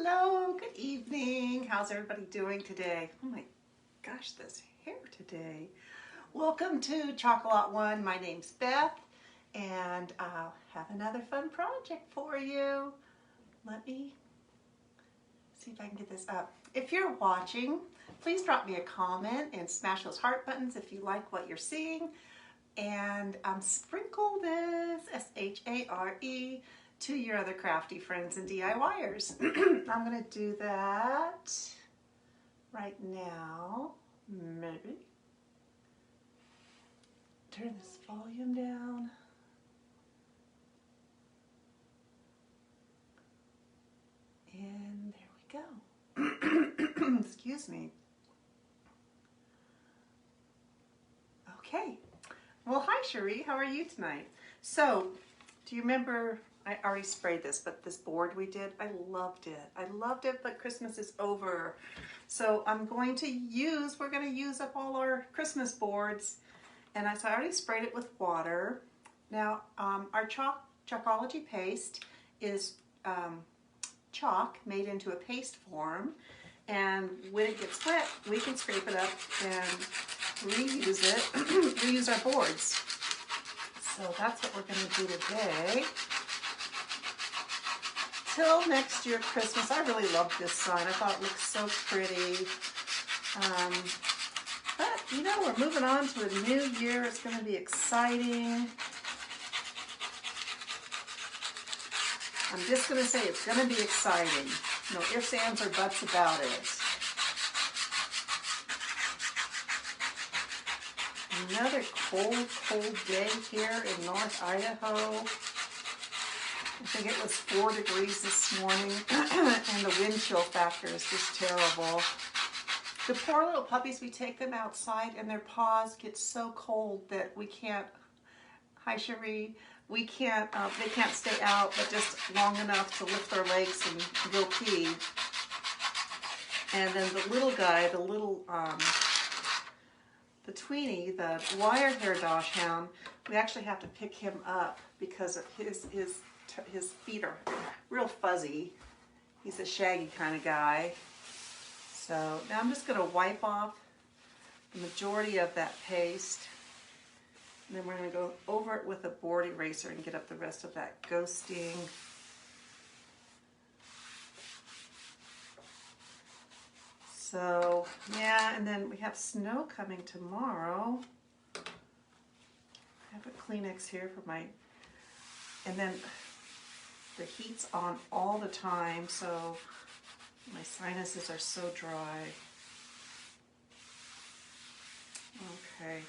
Hello, good evening. How's everybody doing today? Oh my gosh, this hair today. Welcome to Chocolate One. My name's Beth, and I'll have another fun project for you. Let me see if I can get this up. If you're watching, please drop me a comment and smash those heart buttons if you like what you're seeing. And sprinkle this, S-H-A-R-E, to your other crafty friends and DIYers. I'm going to do that right now. Maybe. Turn this volume down. And there we go. Excuse me. Okay. Well, hi Cherie, how are you tonight? So, do you remember, I already sprayed this, but this board we did, I loved it. I loved it, but Christmas is over. So we're going to use up all our Christmas boards. And so I already sprayed it with water. Now, our Chalkology paste is chalk made into a paste form. And when it gets wet, we can scrape it up and reuse it, reuse our boards. So that's what we're going to do today. Till next year, Christmas. I really love this sign. I thought it looked so pretty. But, you know, we're moving on to a new year. It's going to be exciting. I'm just going to say it's going to be exciting. No ifs, ands, or buts about it. Another cold, cold day here in North Idaho. I think it was 4 degrees this morning, and the wind chill factor is just terrible. The poor little puppies, we take them outside, and their paws get so cold that we can't, hi Cherie, we can't, they can't stay out, but just long enough to lift their legs and go pee. And then the little guy, the little, the tweenie, the wire hair dachshund, we actually have to pick him up because of his feet are real fuzzy. He's a shaggy kind of guy. So now I'm just going to wipe off the majority of that paste. And then we're going to go over it with a board eraser and get up the rest of that ghosting. So, yeah, and then we have snow coming tomorrow. I have a Kleenex here for my, and then the heat's on all the time, so my sinuses are so dry. Okay.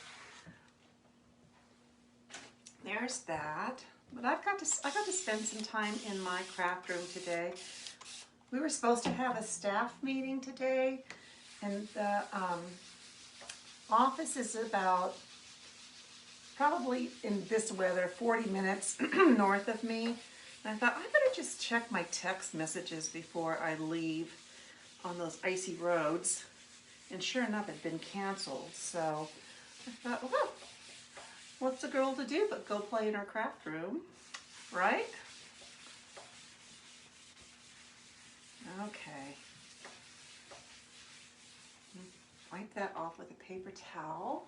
There's that. But I got to spend some time in my craft room today. We were supposed to have a staff meeting today, and the office is about, probably in this weather, 40 minutes north of me. And I thought, I better just check my text messages before I leave on those icy roads. And sure enough, it had been canceled. So I thought, well, what's a girl to do but go play in her craft room, right? Okay. Wipe that off with a paper towel.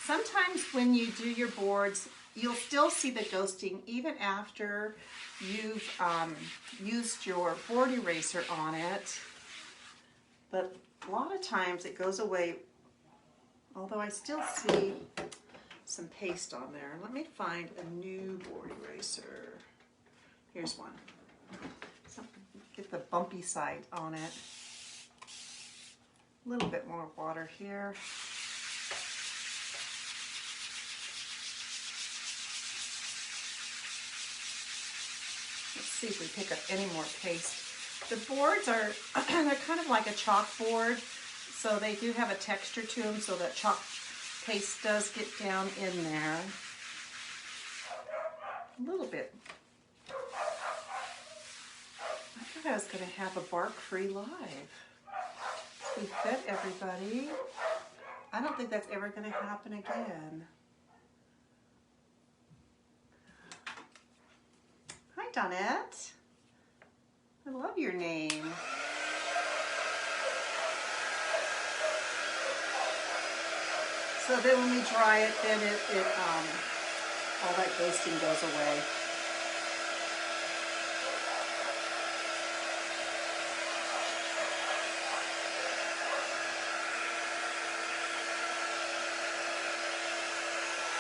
Sometimes when you do your boards, you'll still see the ghosting even after you've used your board eraser on it. But a lot of times it goes away, although I still see some paste on there. Let me find a new board eraser. Here's one. So get the bumpy side on it. A little bit more water here. Let's see if we pick up any more paste. The boards are, they're kind of like a chalkboard, so they do have a texture to them, so that chalk paste does get down in there. A little bit. I thought I was going to have a bark-free live. We fed everybody. I don't think that's ever going to happen again. done it. I love your name. So then when we dry it, then all that ghosting goes away.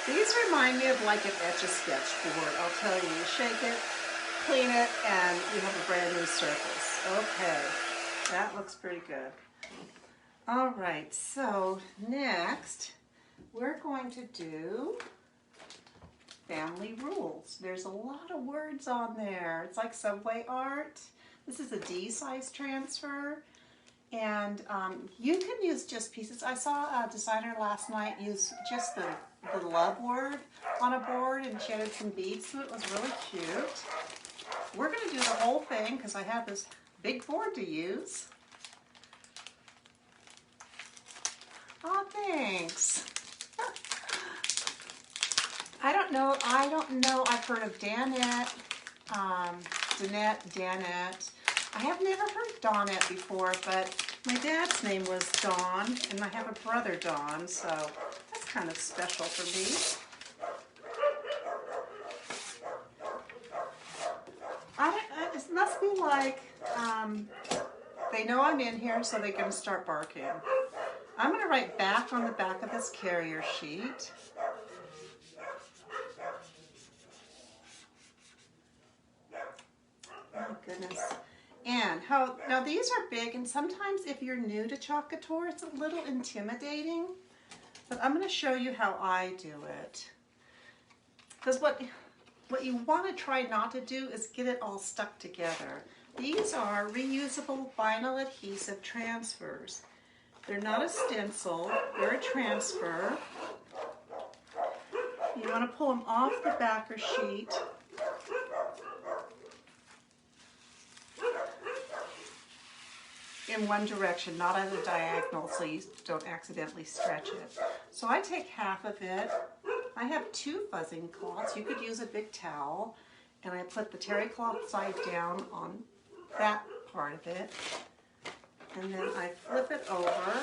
These remind me of like an Etch-a-Sketch board. I'll tell you, you shake it, clean it, and you have a brand new surface. Okay, that looks pretty good. All right, so next we're going to do family rules. There's a lot of words on there. It's like subway art. This is a D size transfer. And you can use just pieces. I saw a designer last night use just the love word on a board, and she added some beads, so it was really cute. We're going to do the whole thing because I have this big board to use. Oh, thanks. I don't know. I've heard of Danette, Danette. I have never heard of Donette before, but my dad's name was Don, and I have a brother Don, so that's kind of special for me. It must be like they know I'm in here, so they're going to start barking. I'm going to write back on the back of this carrier sheet. Oh, goodness. And now these are big, and sometimes if you're new to Chalk Couture, it's a little intimidating, but I'm going to show you how I do it. Because what you want to try not to do is get it all stuck together. These are reusable vinyl adhesive transfers. They're not a stencil, they're a transfer. You want to pull them off the backer sheet. In one direction, not at a diagonal, so you don't accidentally stretch it. So I take half of it. I have 2 fuzzing cloths. You could use a big towel, and I put the terry cloth side down on that part of it, and then I flip it over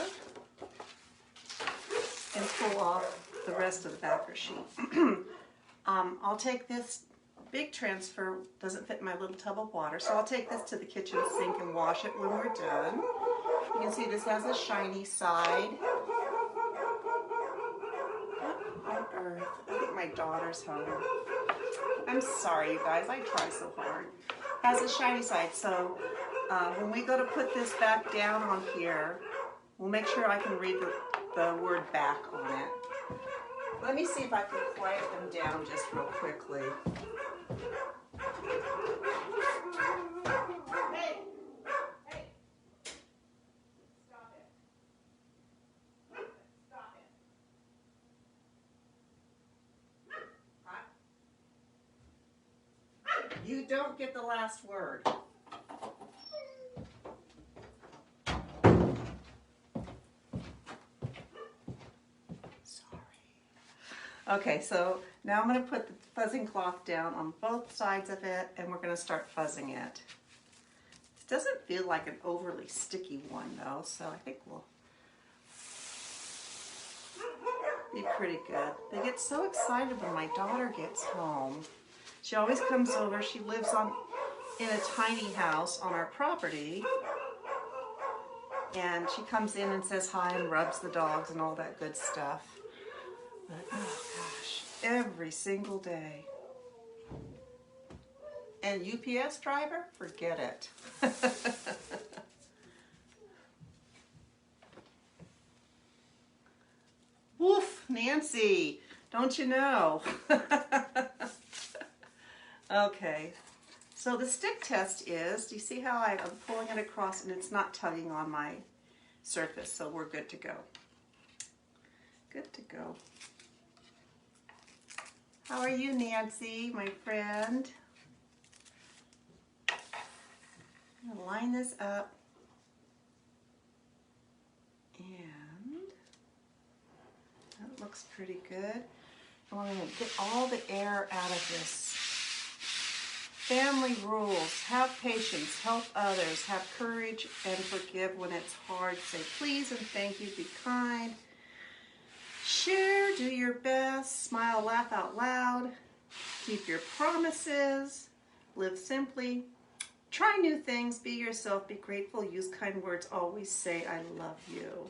and pull off the rest of the backer sheet. I'll take this big transfer, doesn't fit in my little tub of water, so I'll take this to the kitchen sink and wash it when we're done. You can see this has a shiny side. What on earth? I think my daughter's home. I'm sorry, you guys, I try so hard. Has a shiny side, so when we go to put this back down on here, we'll make sure I can read the word back on it. Let me see if I can quiet them down just real quickly. Hey! Hey! Stop it. Stop it. Huh? You don't get the last word. Okay, so now I'm going to put the fuzzing cloth down on both sides of it, and we're going to start fuzzing it. This doesn't feel like an overly sticky one though, so I think we'll be pretty good. They get so excited when my daughter gets home. She always comes over. She lives in a tiny house on our property, and she comes in and says hi and rubs the dogs and all that good stuff. But, oh gosh, every single day. And UPS driver, forget it. Woof, Nancy, don't you know? Okay, so the stick test is, do you see how I'm pulling it across and it's not tugging on my surface, so we're good to go. Good to go. How are you, Nancy, my friend? I'm going to line this up, and that looks pretty good. And we're going to get all the air out of this family rules. Have patience, help others, have courage, and forgive when it's hard. Say please and thank you, be kind. Share, do your best, smile, laugh out loud. Keep your promises, live simply. Try new things, be yourself, be grateful, use kind words, always say I love you.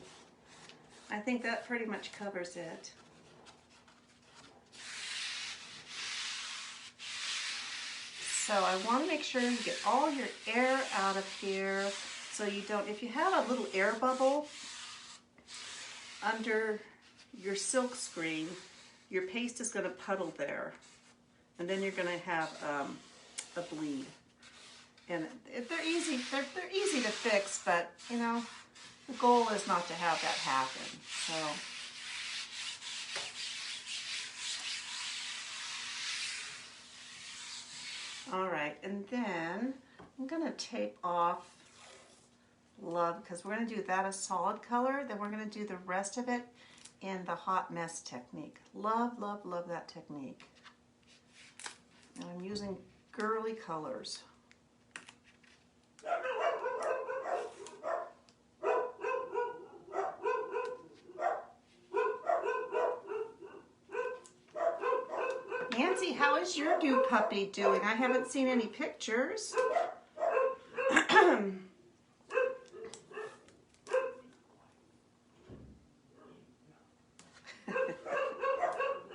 I think that pretty much covers it. So I want to make sure you get all your air out of here so you don't, if you have a little air bubble under your silk screen, your paste is going to puddle there. And then you're going to have a bleed. And they're easy to fix, but you know, the goal is not to have that happen. So, all right, and then I'm gonna tape off Love, because we're gonna do that a solid color, then we're gonna do the rest of it in the hot mess technique. Love, love, love that technique. And I'm using girly colors. Nancy, how is your new puppy doing? I haven't seen any pictures.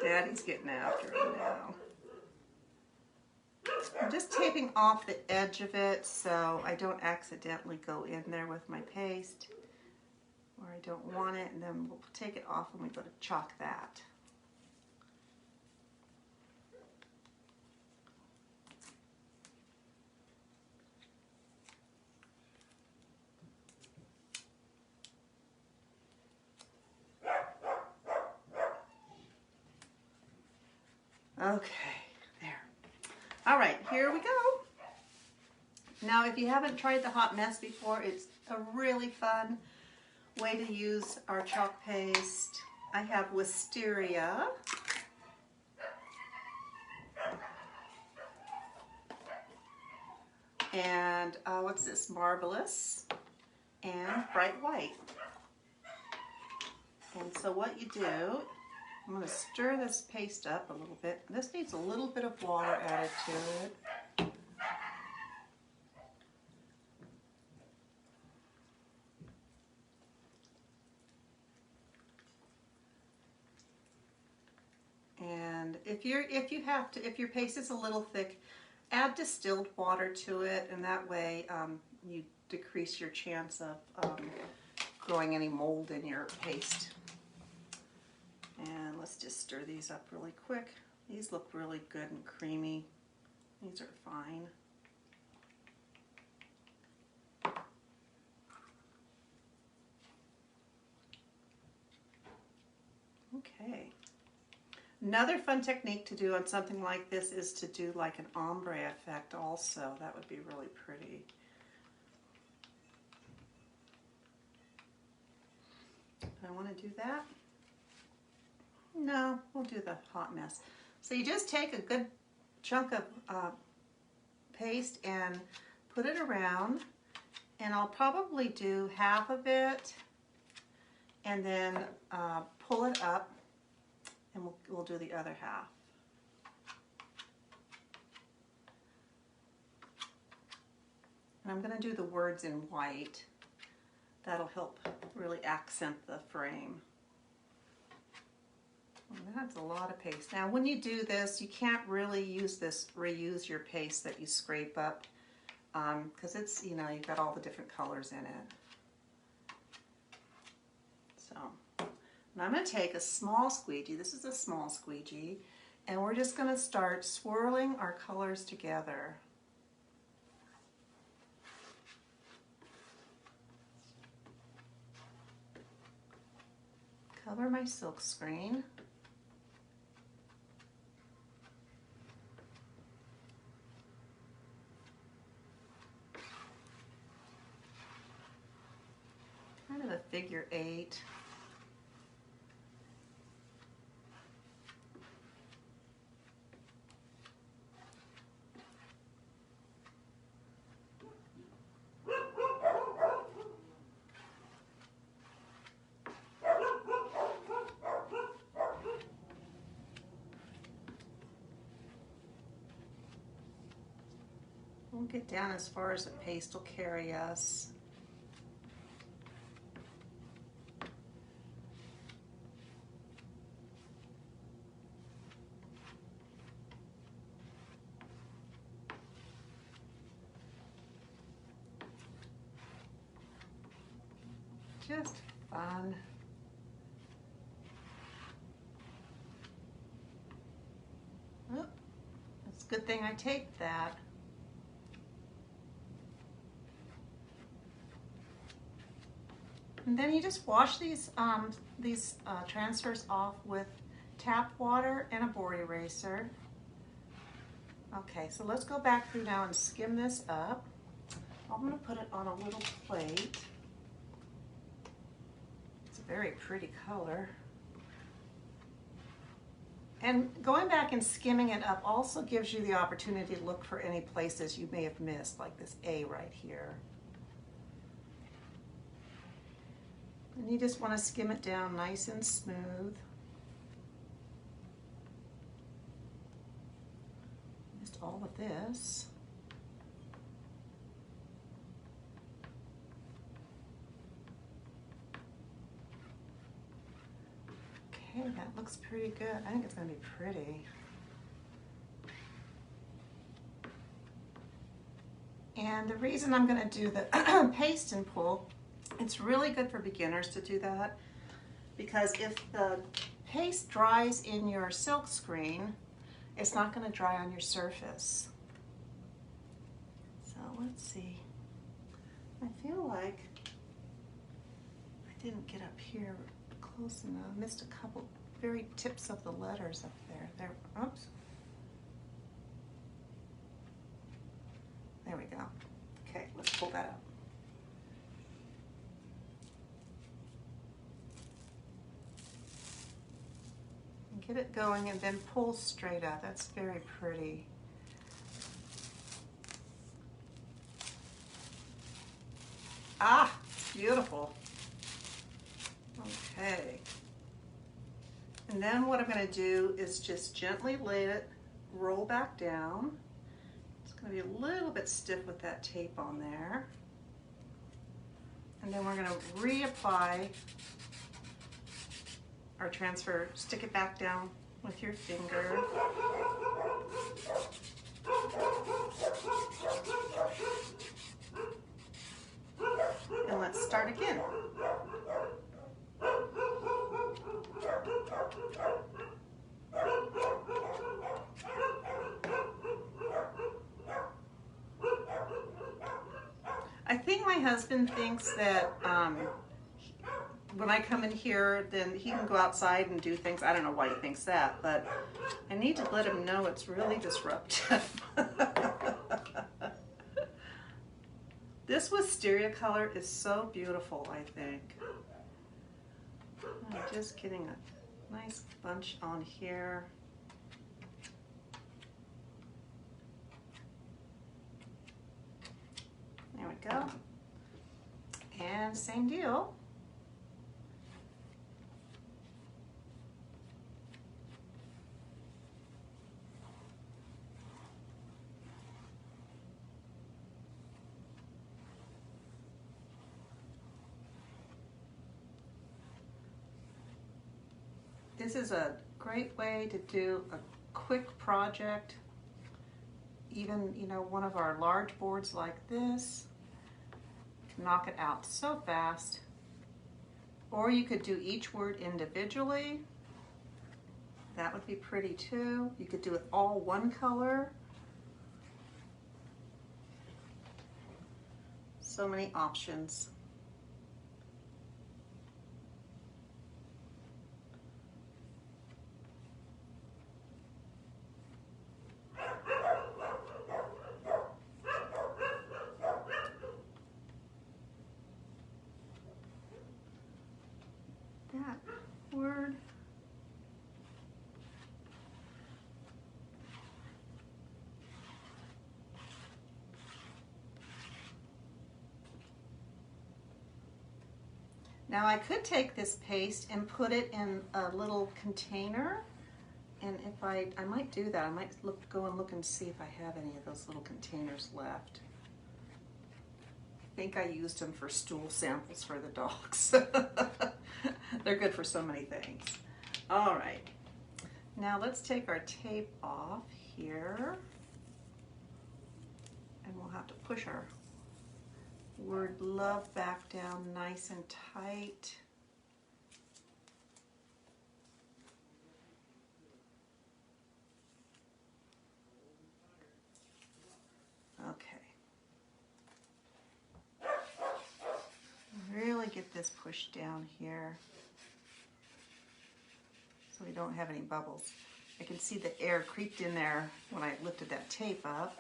Daddy's getting after him now. I'm just taping off the edge of it so I don't accidentally go in there with my paste where I don't want it, and then we'll take it off when we go to chalk that. Okay, there. All right, here we go. Now, if you haven't tried the hot mess before, it's a really fun way to use our chalk paste. I have wisteria. And what's this? Marvelous and bright white. And so what you do, I'm going to stir this paste up a little bit. This needs a little bit of water added to it. And if your paste is a little thick, add distilled water to it, and that way you decrease your chance of growing any mold in your paste. And let's just stir these up really quick. These look really good and creamy. These are fine. Okay. Another fun technique to do on something like this is to do like an ombre effect also. That would be really pretty. Do I want to do that? No, we'll do the hot mess. So you just take a good chunk of paste and put it around, and I'll probably do half of it and then pull it up, and we'll do the other half. And I'm going to do the words in white. That'll help really accent the frame. And that's a lot of paste. Now when you do this, you can't really reuse your paste that you scrape up because it's, you know, you've got all the different colors in it. So, and I'm going to take a small squeegee. This is a small squeegee, and we're just going to start swirling our colors together. Cover my silk screen. Kind of a figure 8. get down as far as the paste will carry us. Just fun. Oh, it's a good thing I taped that. And then you just wash these transfers off with tap water and a board eraser. Okay, so let's go back through now and skim this up. I'm going to put it on a little plate. It's a very pretty color. And going back and skimming it up also gives you the opportunity to look for any places you may have missed, like this A right here. And you just want to skim it down nice and smooth. Just all of this. Okay, that looks pretty good. I think it's going to be pretty. And the reason I'm going to do the paste and pull, it's really good for beginners to do that, because if the paste dries in your silk screen, it's not going to dry on your surface. So let's see. I feel like I didn't get up here close enough. I missed a couple very tips of the letters up there. There, oops. There we go. Okay, let's pull that out. Get it going and then pull straight up. That's very pretty. Ah, it's beautiful. Okay. And then what I'm going to do is just gently let it roll back down. It's going to be a little bit stiff with that tape on there. And then we're going to reapply our transfer. Stick it back down with your finger. And let's start again. I think my husband thinks that when I come in here, then he can go outside and do things. I don't know why he thinks that, but I need to let him know it's really disruptive. This wisteria color is so beautiful, I think. I'm just getting a nice bunch on here. There we go. And same deal. This is a great way to do a quick project. Even, you know, one of our large boards like this, you can knock it out so fast. Or you could do each word individually. That would be pretty too. You could do it all one color. So many options. That word. Now I could take this paste and put it in a little container And if I might do that. I might go and look and see if I have any of those little containers left. I think I used them for stool samples for the dogs. They're good for so many things. All right, now let's take our tape off here, and we'll have to push our word love back down nice and tight. Okay. Really get this pushed down here so we don't have any bubbles. I can see the air creeped in there when I lifted that tape up.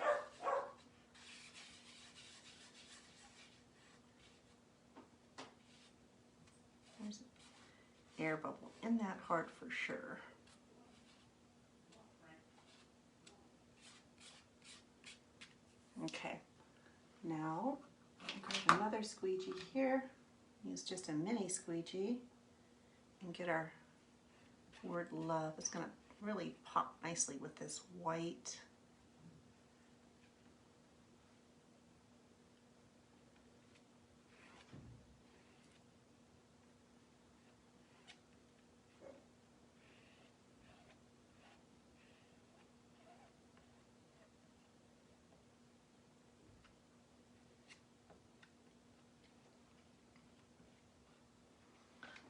There's an air bubble in that heart for sure. Okay, now grab another squeegee here. Use just a mini squeegee and get our word love. It's going to really pop nicely with this white.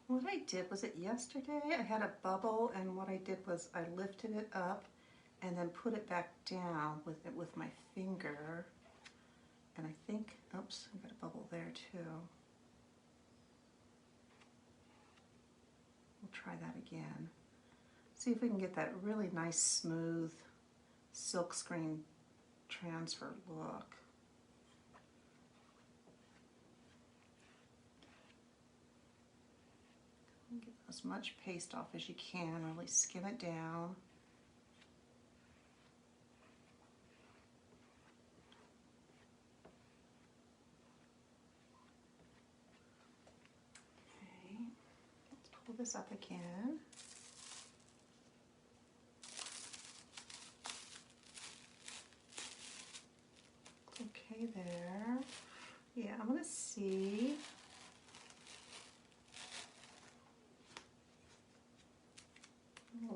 What I did, was it yesterday? I had a bubble, and what I did was I lifted it up and then put it back down with my finger. And I think, oops, I got a bubble there too. We'll try that again. See if we can get that really nice, smooth, silkscreen transfer look. Get as much paste off as you can, really skim it down. Okay, let's pull this up again. Okay there. Yeah, I'm gonna see.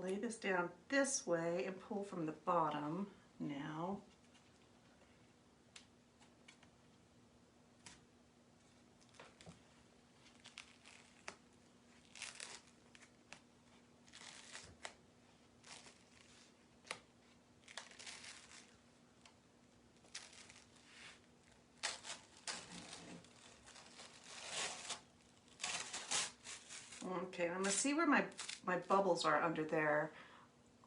Lay this down this way and pull from the bottom now. Okay, I'm gonna see where my bubbles are under there,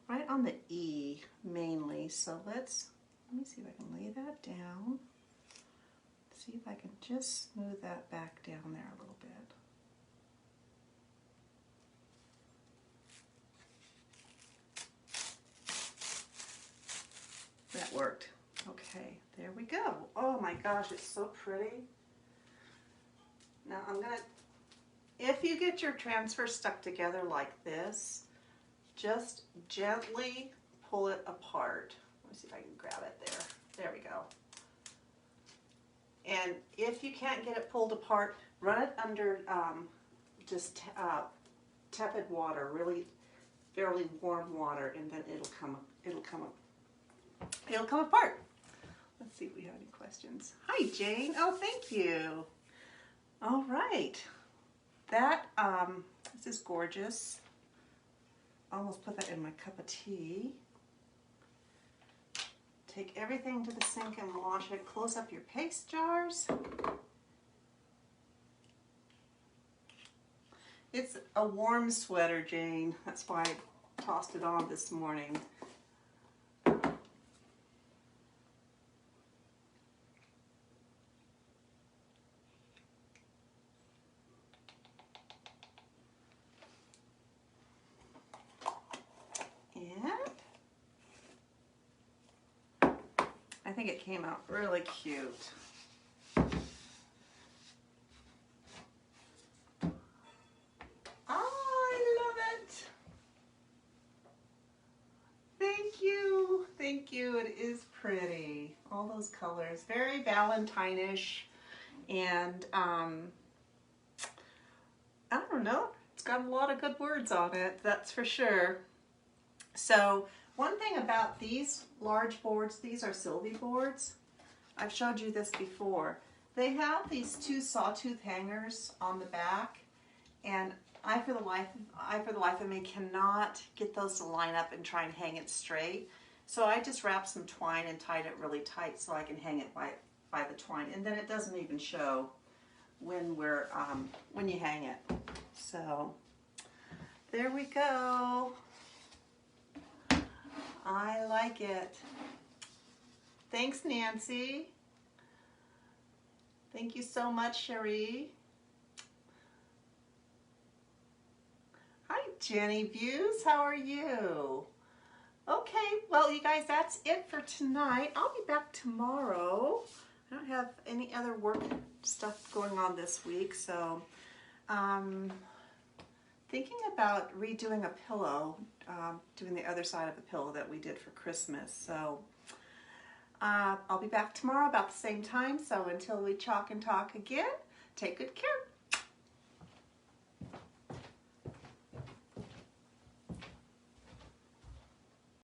right on the E mainly. So let me see if I can lay that down. See if I can just smooth that back down there a little bit. That worked. Okay, there we go. Oh my gosh, it's so pretty. Now I'm gonna, if you get your transfer stuck together like this, just gently pull it apart. Let me see if I can grab it there. There we go. And if you can't get it pulled apart, run it under just tepid water, really fairly warm water, and then it'll come apart. Let's see if we have any questions. Hi, Jane. Oh, thank you. All right. That, this is gorgeous. Almost put that in my cup of tea. Take everything to the sink and wash it. Close up your paste jars. It's a warm sweater, Jane. That's why I tossed it on this morning. I think it came out really cute. Oh, I love it. those colors. Very Valentine-ish, and I don't know, it's got a lot of good words on it, that's for sure. So one thing about these large boards, these are Sylvie boards. I've showed you this before. They have these two sawtooth hangers on the back, and I for the life of me cannot get those to line up and try and hang it straight. So I just wrapped some twine and tied it really tight so I can hang it by the twine, and then it doesn't even show when you hang it. So there we go. I like it. Thanks, Nancy. Thank you so much, Cherie. Hi, Jenny Views. How are you? Okay, well, you guys, that's it for tonight. I'll be back tomorrow. I don't have any other work stuff going on this week, so thinking about redoing a pillow, doing the other side of the pillow that we did for Christmas. So I'll be back tomorrow about the same time. So until we chalk and talk again, take good care.